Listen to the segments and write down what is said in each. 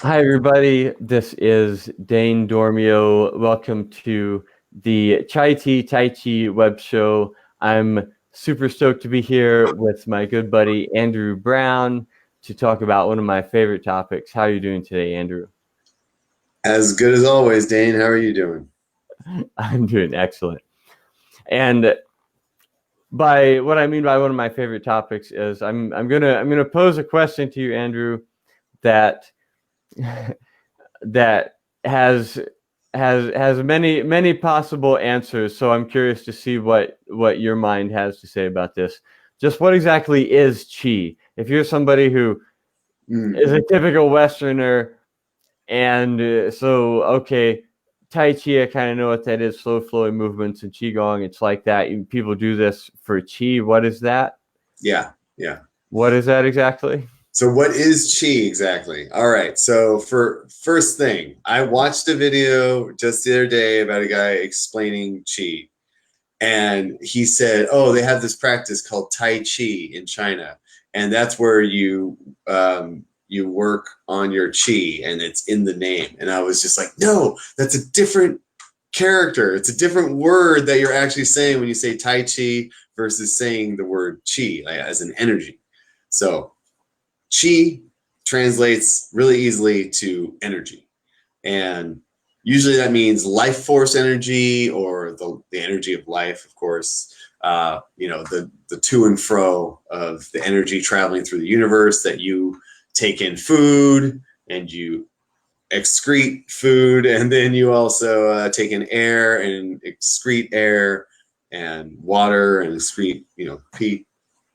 Hi, everybody. This is Dane Dormio. Welcome to the Chai Tea Tai Chi web show. I'm super stoked to be here with my good buddy Andrew Brown to talk about one of my favorite topics. How are you doing today, Andrew? As good as always, Dane. How are you doing? I'm doing excellent. And by what I mean by one of my favorite topics is I'm gonna pose a question to you, Andrew, that that has has many possible answers. So I'm curious to see what your mind has to say about this. Just what exactly is chi? If you're somebody who Mm. is a typical Westerner, and so okay, Tai Chi, I kind of know what that is. Slow flowing movements and Qigong, it's like that. People do this for Qi. What is that? Yeah, yeah. What is that exactly? So, what is chi exactly? All right. So, for first thing, I watched a video just the other day about a guy explaining chi, and he said, "Oh, they have this practice called Tai Chi in China, and that's where you work on your chi, and it's in the name." And I was just like, "No, that's a different character. It's a different word that you're actually saying when you say Tai Chi versus saying the word chi like, as an energy." So chi translates really easily to energy. And usually that means life force energy or the energy of life, of course. The to and fro of the energy traveling through the universe that you take in food and you excrete food, and then you also take in air and excrete air and water and excrete, pee.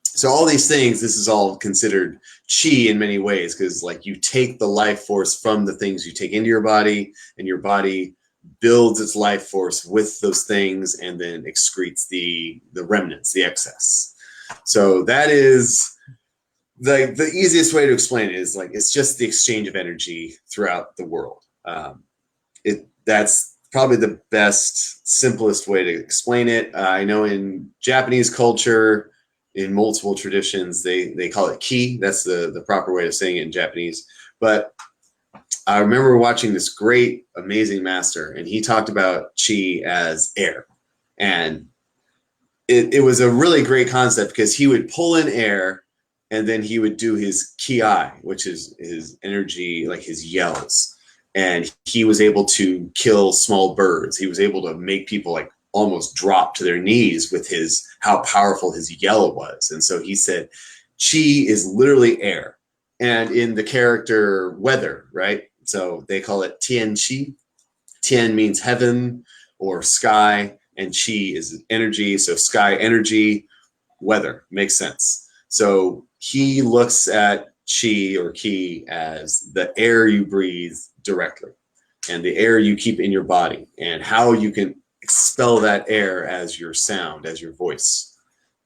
So all these things, this is all considered chi in many ways because like you take the life force from the things you take into your body, and your body builds its life force with those things and then excretes the remnants, the excess. So that is like the easiest way to explain it is like it's just the exchange of energy throughout the world. That's probably the best, simplest way to explain it. I know in Japanese culture, in multiple traditions, they call it ki. That's the proper way of saying it in Japanese. But I remember watching this great, amazing master, and he talked about chi as air, and it was a really great concept because he would pull in air and then he would do his ki, which is his energy, like his yells. And he was able to kill small birds. He was able to make people like almost drop to their knees with his how powerful his yell was. And so he said, chi is literally air. And in the character weather, right? So they call it tian chi. Tian means heaven or sky, and chi is energy. So sky energy, weather makes sense. So he looks at chi or ki as the air you breathe directly and the air you keep in your body and how you can expel that air as your sound, as your voice.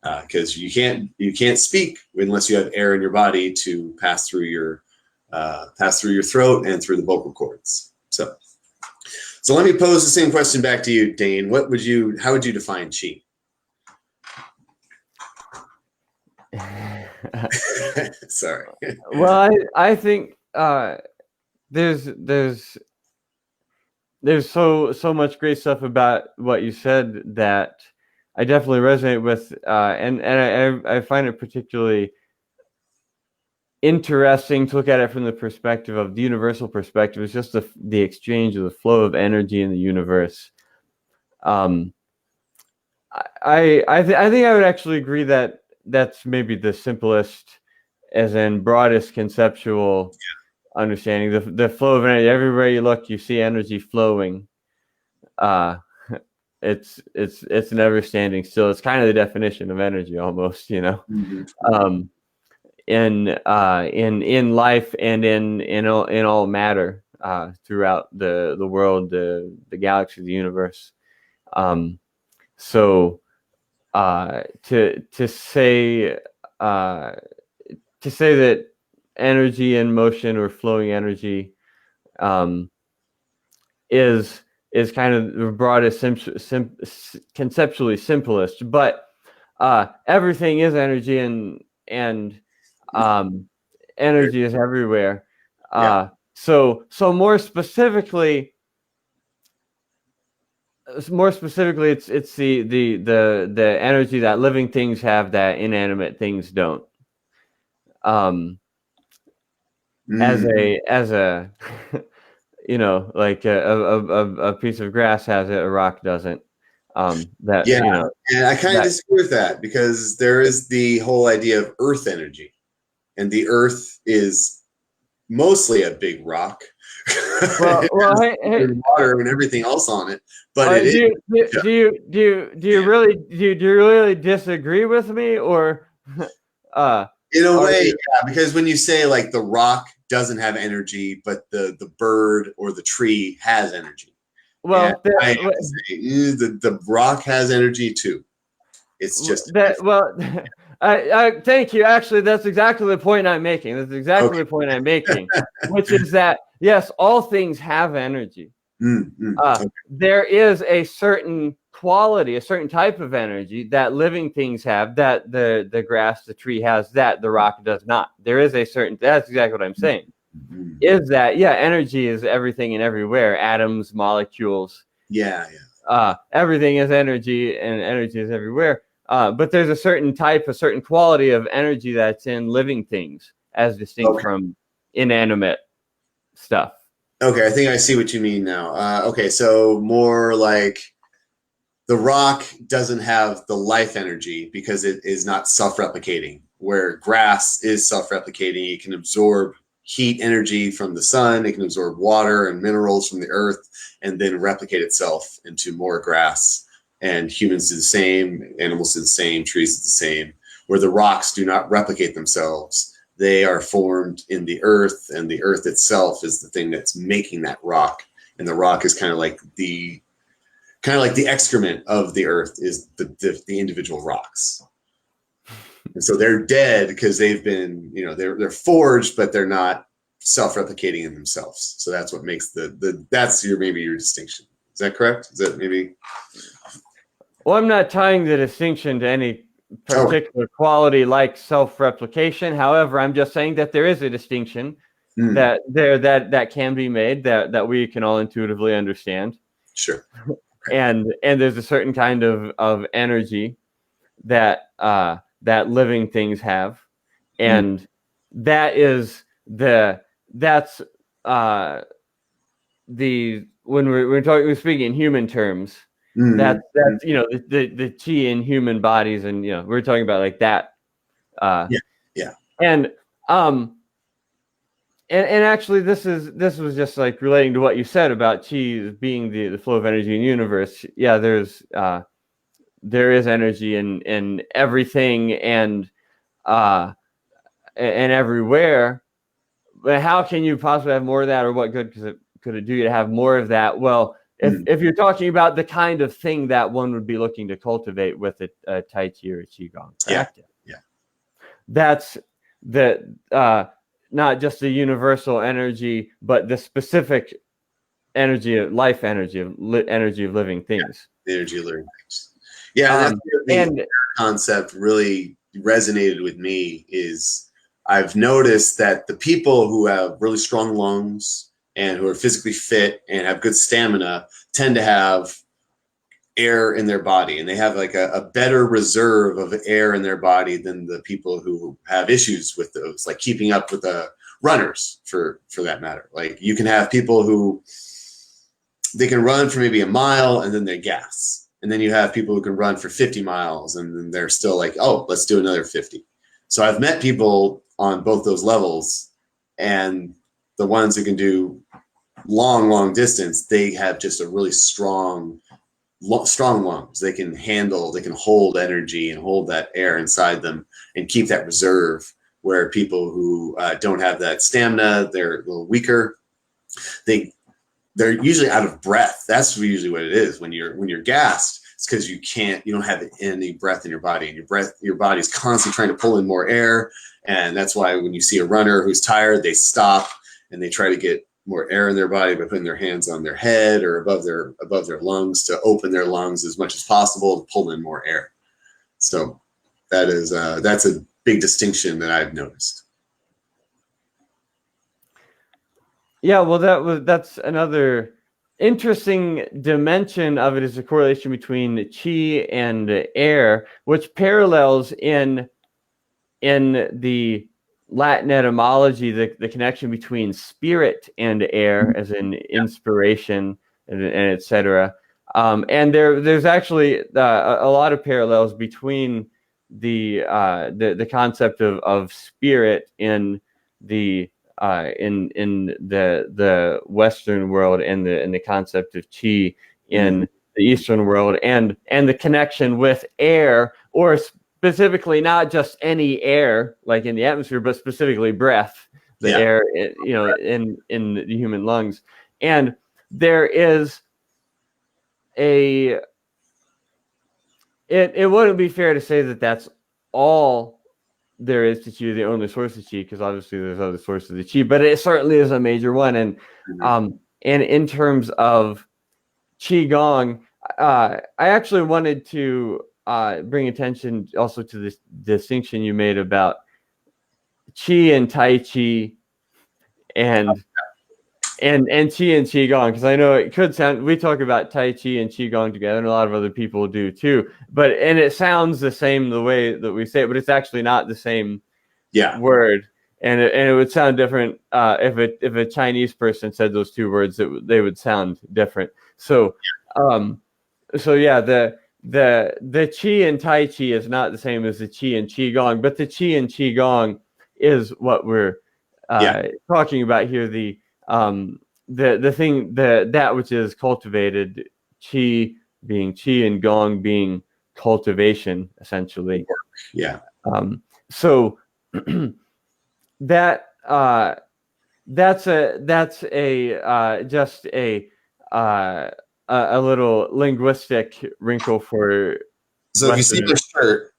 Because you can't speak unless you have air in your body to pass through your throat and through the vocal cords. So let me pose the same question back to you, Dane. How would you define chi? Sorry. Well, I think there's there's there's so much great stuff about what you said that I definitely resonate with, and I find it particularly interesting to look at it from the perspective of the universal perspective. It's just the exchange of the flow of energy in the universe. Um, I think I would actually agree that that's maybe the simplest, as in broadest conceptual understanding. The flow of energy everywhere you look, you see energy flowing. Uh, it's never standing still. It's kind of the definition of energy, almost. Mhm. Um, in life and in all matter throughout the world, the galaxy, the universe. Um, so uh, to to say uh, to say that energy and motion or flowing energy um, is kind of the broadest, conceptually simplest, but everything is energy, and um, energy is everywhere. Yeah. So more specifically, it's the energy that living things have that inanimate things don't. As Mm. a like a piece of grass has it, a rock doesn't. That Yeah, and I kind of that disagree with that because there is the whole idea of earth energy, and the earth is mostly a big rock. well, It well, has hey, water and everything else on it, but it do is you just, do you really do you really disagree with me, or uh in a are way, you? yeah, because when you say like the rock doesn't have energy, but the bird or the tree has energy, and Well, I have to say the rock has energy too. It's just a that different. well, I thank you. Actually, that's exactly the point I'm making. That's exactly Okay. the point I'm making, which is that yes, all things have energy. Okay. There is a certain quality, a certain type of energy that living things have that the grass, the tree has that the rock does not. There is a certain. That's exactly what I'm saying. Mm. Is that yeah? Energy is everything and everywhere. Atoms, molecules, Yeah, yeah. everything is energy, and energy is everywhere. But there's a certain type, a certain quality of energy that's in living things, as distinct Okay. from inanimate stuff. Okay, I think I see what you mean now. Okay, so more like the rock doesn't have the life energy because it is not self-replicating, where grass is self-replicating. It can absorb heat energy from the sun, it can absorb water and minerals from the earth, and then replicate itself into more grass. And humans do the same, animals do the same, trees do the same, where the rocks do not replicate themselves. They are formed in the earth, and the earth itself is the thing that's making that rock. And the rock is kind of like the excrement of the earth is the individual rocks. And so they're dead because they've been, they're forged, but they're not self-replicating in themselves. So that's what makes that's maybe your distinction. Is that correct? Is that maybe? Well, I'm not tying the distinction to any Oh, particular quality like self-replication. However, I'm just saying that there is a distinction mm, that can be made that we can all intuitively understand. sure. Okay. And there's a certain kind of energy that living things have, Mm, and that is that's uh, the when we're speaking in human terms, mm, mm, that's the chi in human bodies, and we're talking about like that, uh, yeah, yeah. and um and actually this was just like relating to what you said about chi being the flow of energy in the universe. Yeah, there is energy in everything uh and everywhere. But how can you possibly have more of that, or what good could it do you to have more of that? Well, Mm, if you're talking about the kind of thing that one would be looking to cultivate with a Tai Chi or a Qigong yeah, practice, yeah. that's the not just the universal energy, but the specific energy of life energy of energy of living things. The energy of learning things. Yeah, and that's Um, where the and concept really resonated with me is I've noticed that the people who have really strong lungs and who are physically fit and have good stamina tend to have air in their body, and they have like a better reserve of air in their body than the people who have issues with those, like keeping up with the runners for that matter. Like you can have people who they can run for maybe a mile and then they gas. And then you have people who can run for 50 miles and then they're still like, oh, let's do another 50. So I've met people on both those levels, and the ones who can do long distance, they have just a really strong lungs. They can hold energy and hold that air inside them and keep that reserve. Where people who don't have that stamina, they're a little weaker. They they're usually out of breath. That's usually what it is when you're gassed. It's because you don't have any breath in your body, and your body's constantly trying to pull in more air. And that's why when you see a runner who's tired, they stop and they try to get more air in their body by putting their hands on their head or above their lungs to open their lungs as much as possible to pull in more air. So that's a big distinction that I've noticed. Yeah, well, that's another interesting dimension of it, is the correlation between qi and air, which parallels in the Latin etymology the connection between spirit and air, as in inspiration and etc. And there's actually a lot of parallels between the concept of spirit in the Western world, and the concept of chi Mm. in the Eastern world, and the connection with air, or specifically not just any air like in the atmosphere, but specifically breath, the Yeah. air, in the human lungs. And there is a it wouldn't be fair to say that that's all there is to chi, the only source of chi, because obviously there's other sources of chi, but it certainly is a major one. Mhm. And in terms of qigong, I actually wanted to bring attention also to this distinction you made about Qi and Tai Chi, and and Qi and Qigong, because I know it could sound, we talk about Tai Chi and Qigong together, and a lot of other people do too. But and it sounds the same the way that we say it, but it's actually not the same Yeah. word. And it would sound different if a Chinese person said those two words, they would sound different. So um, so yeah, the qi and tai chi is not the same as the qi and qigong, but the qi and qigong is what we're Yeah. talking about here. The thing, that which is cultivated, qi being qi and gong being cultivation, essentially. Yeah. So that that's a just uh, a little linguistic wrinkle for So if you see Western. my shirt,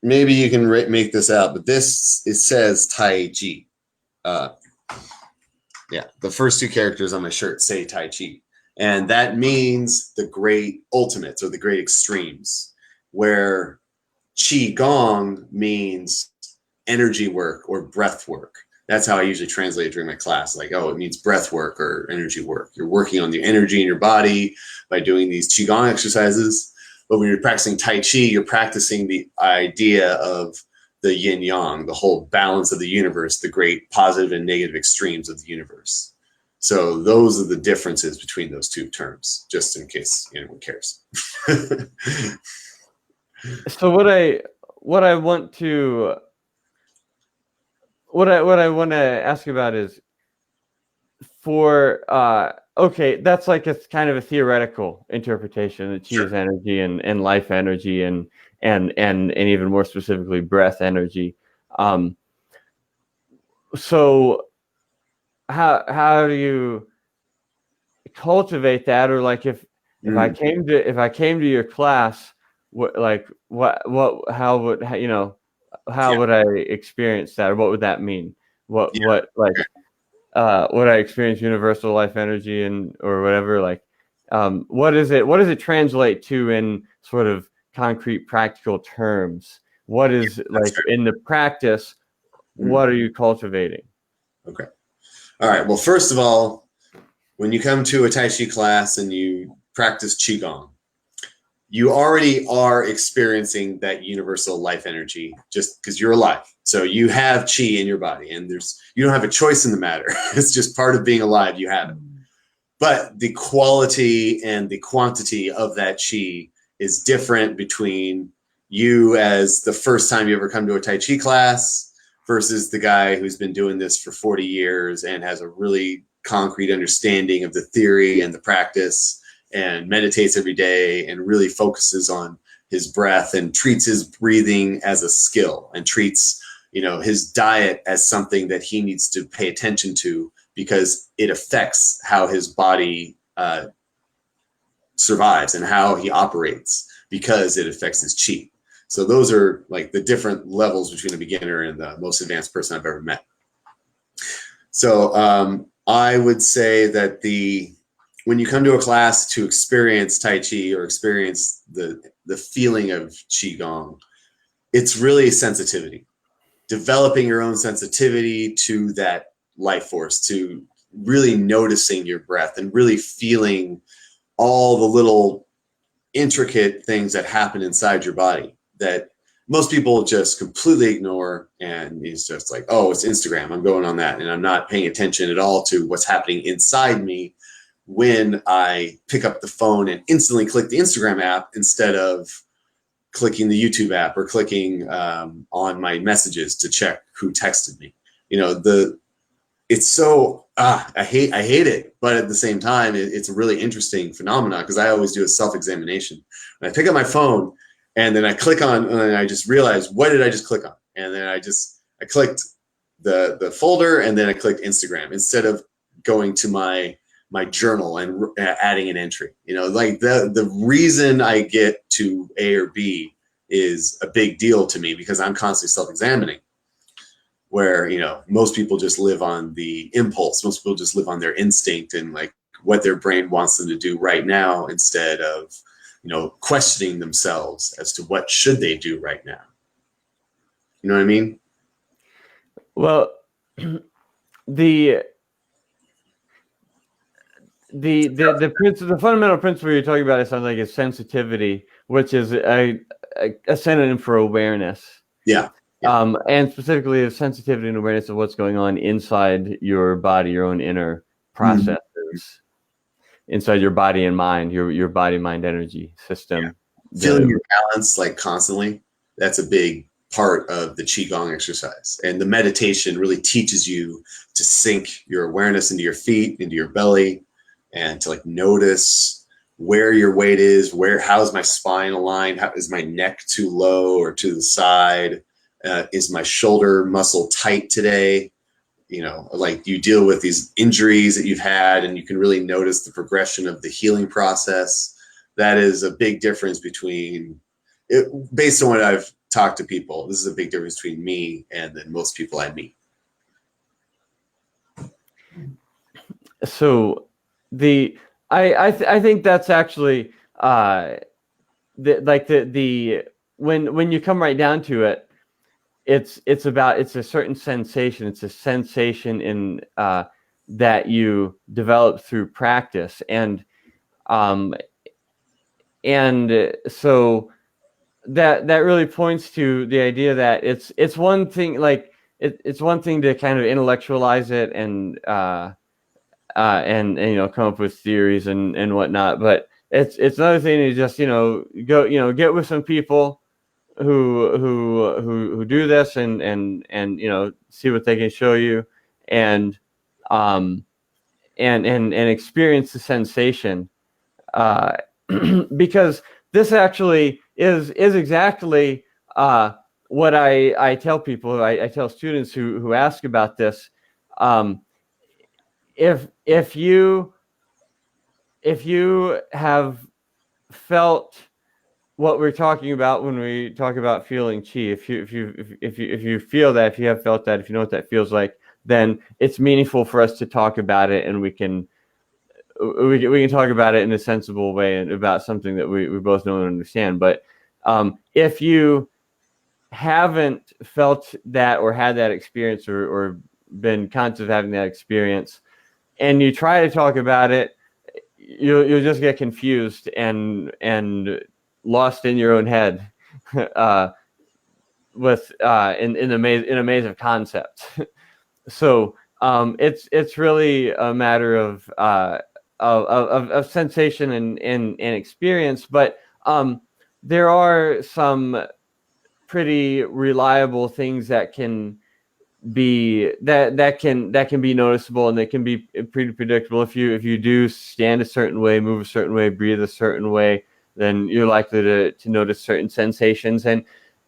maybe you can make this out, but this, it says Tai Chi. Uh, yeah, the first two characters on my shirt say Tai Chi. And that means the great ultimates or the great extremes, where Qi Gong means energy work or breath work. That's how I usually translate it during my class. Like, oh, it means breath work or energy work. You're working on the energy in your body by doing these Qigong exercises. But when you're practicing Tai Chi, you're practicing the idea of the yin yang, the whole balance of the universe, the great positive and negative extremes of the universe. So those are the differences between those two terms, just in case anyone cares. So what I want to what I want to ask about is, for okay, that's like a kind of a theoretical interpretation that chi Sure. is energy, and life energy, and even more specifically breath energy. um so how do you cultivate that? Or like, Mm, if I came to your class, what how would how yeah. would I experience that, or what would that mean? Yeah. What like would I experience universal life energy, and or whatever, like what does it translate to in sort of concrete practical terms? What is, That's like, in the practice, fair. Mm, what are you cultivating? okay. All right. Well, first of all, when you come to a Tai Chi class and you practice Qigong, you already are experiencing that universal life energy just because you're alive. So you have Qi in your body, and you don't have a choice in the matter. It's just part of being alive. You have it. But the quality and the quantity of that Qi is different between you as the first time you ever come to a Tai Chi class versus the guy who's been doing this for 40 years and has a really concrete understanding of the theory and the practice and meditates every day and really focuses on his breath and treats his breathing as a skill and treats, his diet as something that he needs to pay attention to because it affects how his body survives and how he operates because it affects his chi. So those are like the different levels between a beginner and the most advanced person I've ever met. So I would say that when you come to a class to experience Tai Chi or experience the feeling of Qigong, it's really sensitivity, developing your own sensitivity to that life force, to really noticing your breath and really feeling all the little intricate things that happen inside your body that most people just completely ignore. And it's just like, oh, it's Instagram, I'm going on that, and I'm not paying attention at all to what's happening inside me when I pick up the phone and instantly click the Instagram app instead of clicking the YouTube app or clicking on my messages to check who texted me. You know, it's so I hate it, but at the same time, it's a really interesting phenomenon because I always do a self-examination. And I pick up my phone and then I click on, and I just realize, what did I just click on? And then I clicked the folder, and then I clicked Instagram instead of going to my journal and adding an entry. You know, like the reason I get to A or B is a big deal to me because I'm constantly self-examining, where, you know, most people just live on the impulse. Most people just live on their instinct and like what their brain wants them to do right now, instead of, you know, questioning themselves as to what should they do right now. You know what I mean? Well, the fundamental principle you're talking about, it sounds like, is sensitivity, which is a synonym for awareness. Yeah. And specifically of sensitivity and awareness of what's going on inside your body, your own inner processes, inside your body and mind, your body mind energy system. Yeah. Feeling your balance like constantly, that's a big part of the Qigong exercise. And the meditation really teaches you to sink your awareness into your feet, into your belly, and to like notice where your weight is, how's my spine aligned, how is my neck too low or to the side, is my shoulder muscle tight today? You know, like, you deal with these injuries that you've had, and you can really notice the progression of the healing process. That is a big difference between it, based on what I've talked to people. This is a big difference between me and then most people I meet. So I think that's actually when you come right down to it, it's a certain sensation. It's a sensation in that you develop through practice, and so that really points to the idea that it's one thing, like it's one thing to kind of intellectualize it and you know, come up with theories and whatnot, but it's another thing to just, you know, go, you know, get with some people who do this and you know, see what they can show you, and experience the sensation, because this actually is exactly what I tell people. I tell students who ask about this. If you have felt what we're talking about when we talk about feeling chi, if you feel that, if you have felt that, if you know what that feels like, then it's meaningful for us to talk about it, and we can talk about it in a sensible way and about something that we both know and understand. But if you haven't felt that or had that experience or been conscious of having that experience, and you try to talk about it, you'll just get confused and lost in your own head, with in a maze of concepts. So it's really a matter of sensation and experience, but there are some pretty reliable things that can be that can be noticeable, and they can be pretty predictable. If you do stand a certain way, move a certain way, breathe a certain way, then you're likely to notice certain sensations.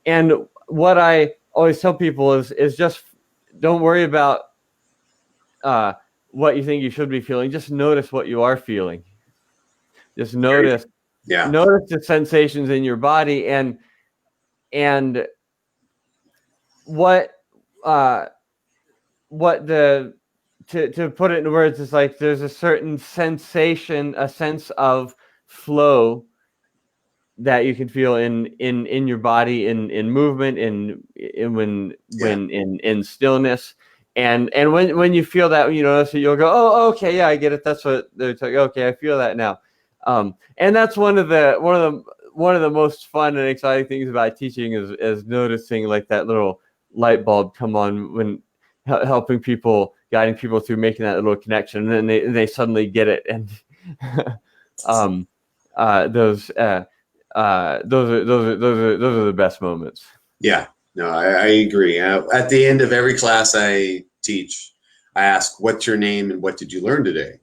And what I always tell people is just don't worry about what you think you should be feeling. Just notice what you are feeling. Just notice the sensations in your body, and what to put it in words is like, there's a certain sensation, a sense of flow that you can feel in your body, in movement, in stillness, and when you feel that, you know, so you'll go, oh, okay, yeah, I get it. That's what they're talking. Okay, I feel that now. And that's one of the most fun and exciting things about teaching is noticing like that little light bulb come on when helping people, guiding people through making that little connection, and then they suddenly get it. And um, those those are the best moments. Yeah, no, I agree. At the end of every class I teach, I ask, "What's your name and what did you learn today?"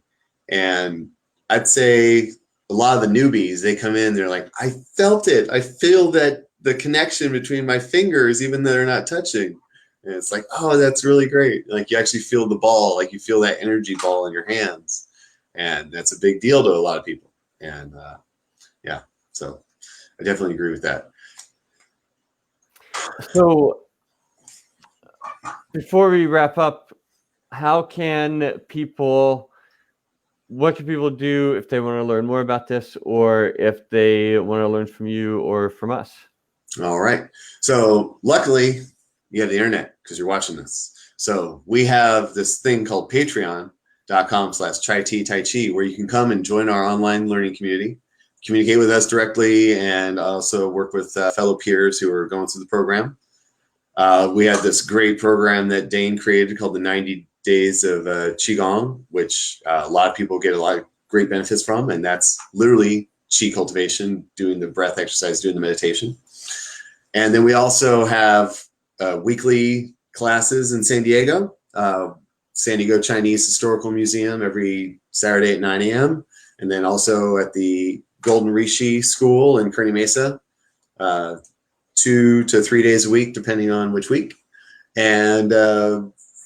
And I'd say a lot of the newbies, they come in, they're like, "I felt it. I feel that the connection between my fingers, even though they're not touching." And it's like, "Oh, that's really great. Like you actually feel the ball, like you feel that energy ball in your hands." And that's a big deal to a lot of people. And yeah, so I definitely agree with that. So before we wrap up, what can people do if they want to learn more about this, or if they want to learn from you or from us? All right. So luckily, you have the internet because you're watching this. So we have this thing called patreon.com/chai-tea-tai-chi where you can come and join our online learning community, communicate with us directly, and also work with fellow peers who are going through the program. We have this great program that Dane created called the 90 Days of Qigong, which a lot of people get a lot of great benefits from. And that's literally Qi cultivation, doing the breath exercise, doing the meditation. And then we also have weekly classes in San Diego, San Diego Chinese Historical Museum every Saturday at 9 a.m. And then also at the Golden Rishi School in Kearney Mesa, 2 to 3 days a week, depending on which week. And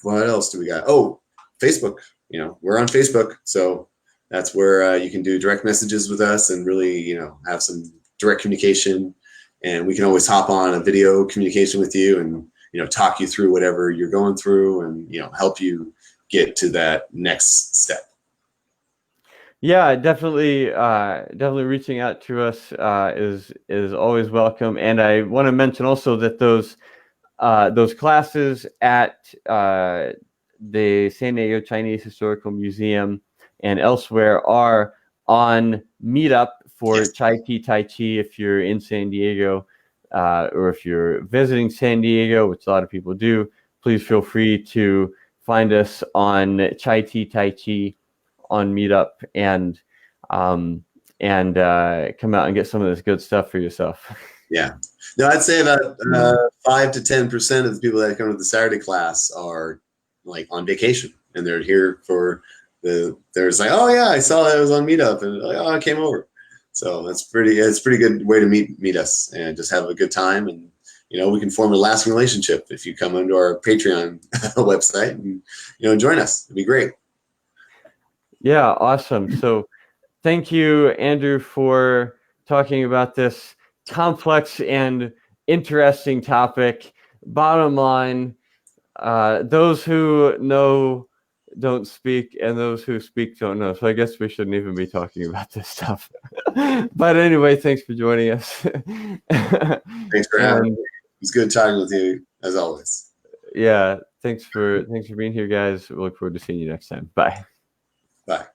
what else do we got? Oh, Facebook. You know, we're on Facebook. So that's where you can do direct messages with us and really, you know, have some direct communication. And we can always hop on a video communication with you and, you know, talk you through whatever you're going through and, you know, help you get to that next step. Yeah, definitely. Definitely reaching out to us is always welcome. And I want to mention also that those classes at the San Diego Chinese Historical Museum and elsewhere are on Meetup for Chai Tea Tai Chi if you're in San Diego, or if you're visiting San Diego, which a lot of people do. Please feel free to find us on Chai Tea Tai Chi on Meetup and come out and get some of this good stuff for yourself. Yeah. No, I'd say about 5 to 10% of the people that come to the Saturday class are like on vacation and they're here for there's like, oh yeah, I saw that it was on Meetup and like, oh, I came over. So it's pretty good way to meet us and just have a good time. And, you know, we can form a lasting relationship if you come onto our Patreon website and, you know, join us. It'd be great. Yeah, awesome. So thank you, Andrew, for talking about this complex and interesting topic. Bottom line, those who know don't speak, and those who speak don't know. So I guess we shouldn't even be talking about this stuff. But anyway, thanks for joining us. Thanks for having me. It was good talking with you as always. Yeah, thanks for being here, guys. We look forward to seeing you next time. Bye. Bye.